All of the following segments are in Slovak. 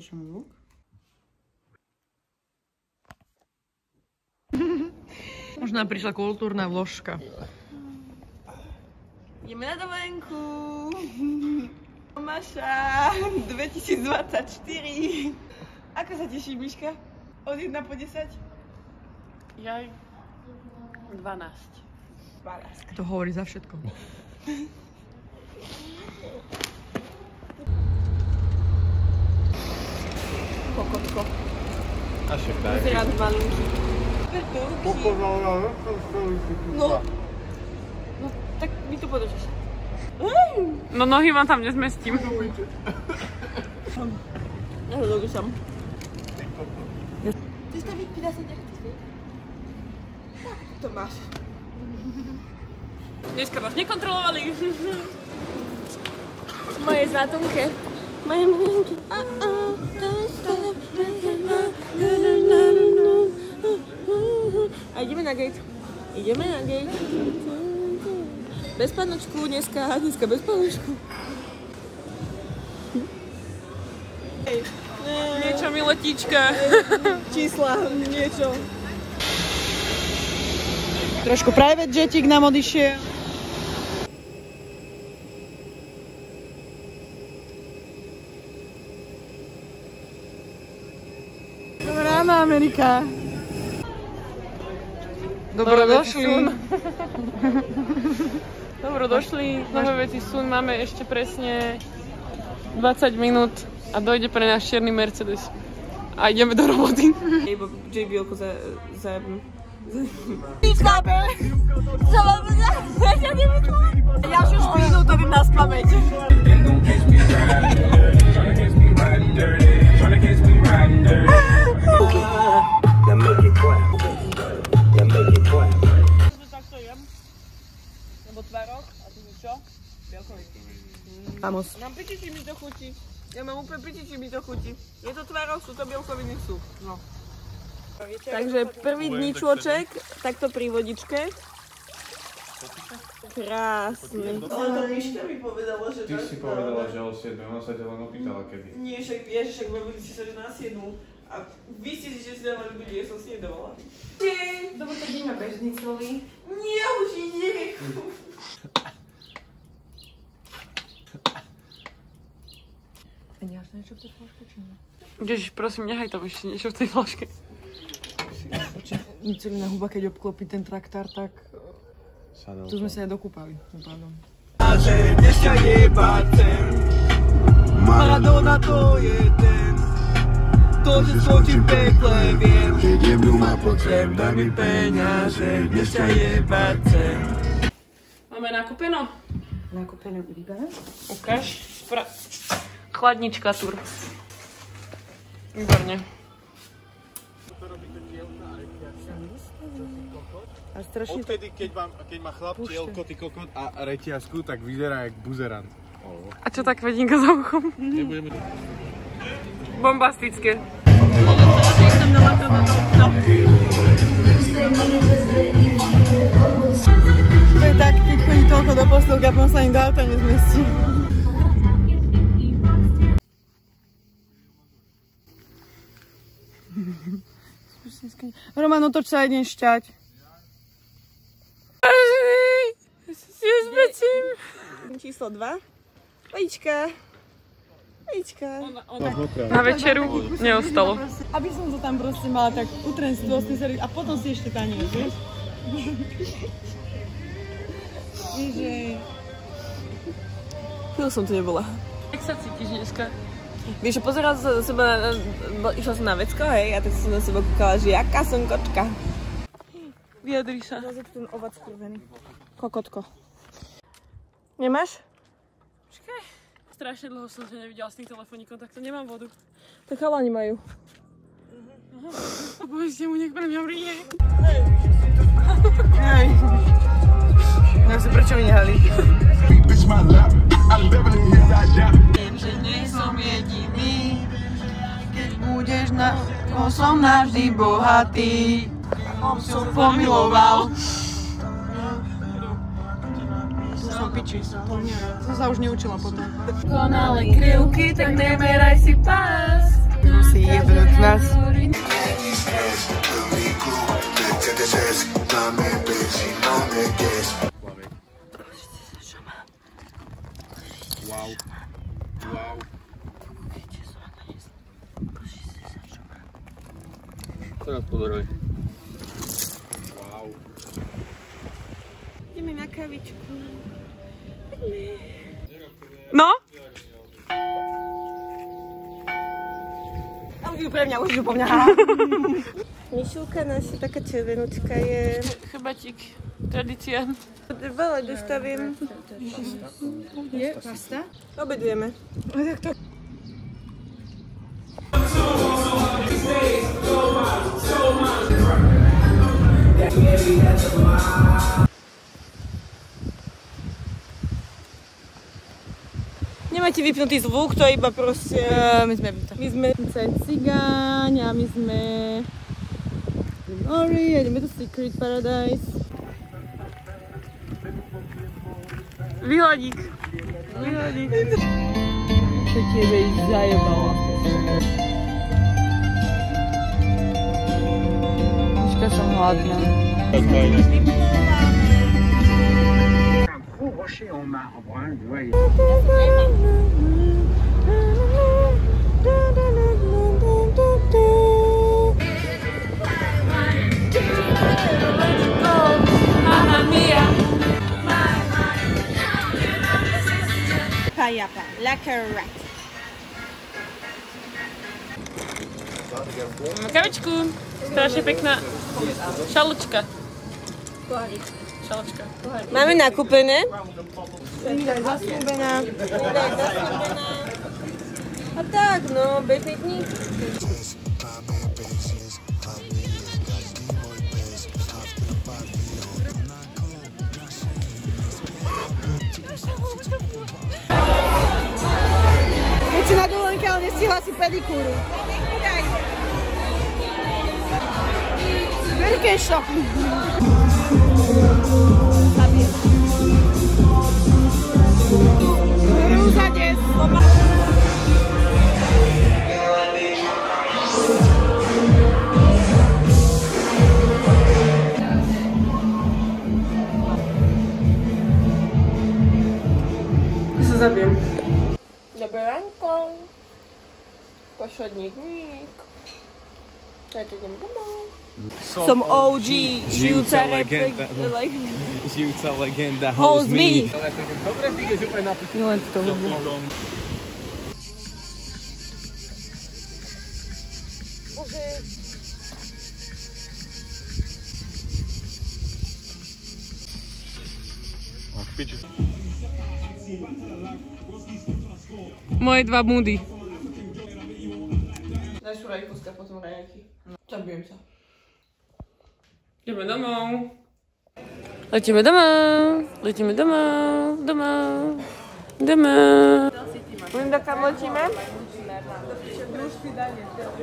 otočím zvuk. Už nám prišla kultúrna vložka. Ideme na dovolenku. Maša 2024. Ako sa teší, Miška? Od 1 po 10? Jaj. 12. To hovorí za všetko. Kokotko. A šeptáky. Zrad malinký. No. No, tak mi to podržíš. No nohy vám tam nezmestím. Ja ho dogúšam. Ty ste vypída sa nechci. To máš. Dneska vás nekontrolovali. Moje zlatonke. Moje malinky. A ideme na gate. Ideme na gate. Bez panočku dneska bez panočku. Niečo mi letíčka. Čísla, niečo. Trošku private jetík nám odišiel. Dobré ráno, Amerika. Dobrodošli. Dobrodošli. Nové veci sú. Máme ešte presne 20 minút a dojde pre nás čierny Mercedes. A ideme do roboty. JBL-ko za... Ja už minútu vím na spamäť. Nebo tvaroh, a ty čo? Bielkovitý. Vamos. Mám piči, či mi to chutí. Ja mám úplne piči, či mi to chutí. Je to tvaroh, sú to bielkoviny, sú. No. Takže prvý dníčoček, takto pri vodičke. Krásny. Ale to Miška mi povedala, že... Ty si povedala, že o 7, ona sa ťa len opýtala kedy. Nie, však vieš, však bavili si sa, že na 7. A vy ste si, že si dávali ľudí, ja som si nedávala. Dobre, tak ideme bežnicovi. Nie, už ide. A nemáš niečo v tej flaške, či nie? Ježiš, prosím, nehaj tam ešte niečo v tej flaške. Celá huba, keď obklopí ten traktár, tak tu sme sa aj dokúpali. Dneska jebácem, Maradona to je ten, to, že skočím v pekle, viem, že nebudú ma potreb, daj mi peniaze, dneska jebácem. Máme nakúpeno? Nakúpené vyberám. Ukáž. Chladnička tur. Výborne. A strašne... Odtedy, keď má chlap tielko, ty kokot a reťazku, tak vyzerá jak buzerant. A čo tak vedinka za uchom? Nebudeme to... Bombastické. To je tak, keď chodí toľko do postelky a potom sa im do auta nezmestí. Roman, otoč sa, idem šťať. Číslo 2. Vajíčka. Vajíčka. Na večeru neostalo. Aby som to tam proste mala tak utrem si dôstný servis a potom si ešte tanier, vieš? Ježej. Chvíľu som tu nebola. Jak sa cítiš dneska? Vieš, pozerala som sa do seba, išla som na vecko, hej, a tak som na seba kúkala, že jaká som kočka. Vyjadri sa. Zase ten ovac skurvený. Kokotko. Nemáš? Počkaj. Strašne dlho som ťa nevidela s tým telefónikom, tak to nemám vodu. Tak chalani majú. Aha. Bože, mu niekto pre mňa príde. Hej. Neviem si, prečo mi nehali. Viem, že nie som jediný. Keď budeš som navždy bohatý. Som pomiloval. Som piči. To sa už neučila potom. Konale krivky, tak nemeraj si pás. Musí jebnúť nás. Wow. Wow. Teraz podaroj. Wow. Ideme na kavičku. No? Pre mňa, už po mňa. Mišulka naša, taká červenúčka je... Chrbátik, tradícia. Veľa dostavím. Je pasta? Obedujeme. Nemáte vypnutý zvuk, to je iba proste... My sme cigáň a my sme... Ori, ideme do Secret Paradise. Výhľadík. Čo tebe zajebalo. Počka, som hladná. Pajapa, like a rat. Kavičku. Strašne pekná šaločka. Šaločka. Máme nakúpené. A tak, no, bezpečný. Keď si na dovolenke, ale nestihla si pedikúru. Veľké šoky. Rúzadec. Ja sa zabijem. Dobré ránko. Pošodník. Ja idem domov. Som OG, žijúca legenda holds me. Dobre, ty ideš úplne na piču. Len to Moje dva múdy. Daj šurajkuska, potom rajanky. Zabijem sa. Ideme domov. Letíme domov. Linda, kam letíme?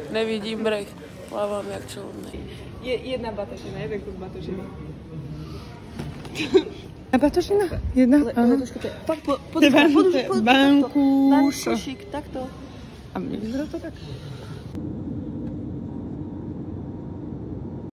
Nevidím breh. Plávam jak čelné. Jedna batožina, jeden kus batožiny. A batožina? Jedna? Áno. Poduška. Bankúšik, takto. A mne vyzerá to tak?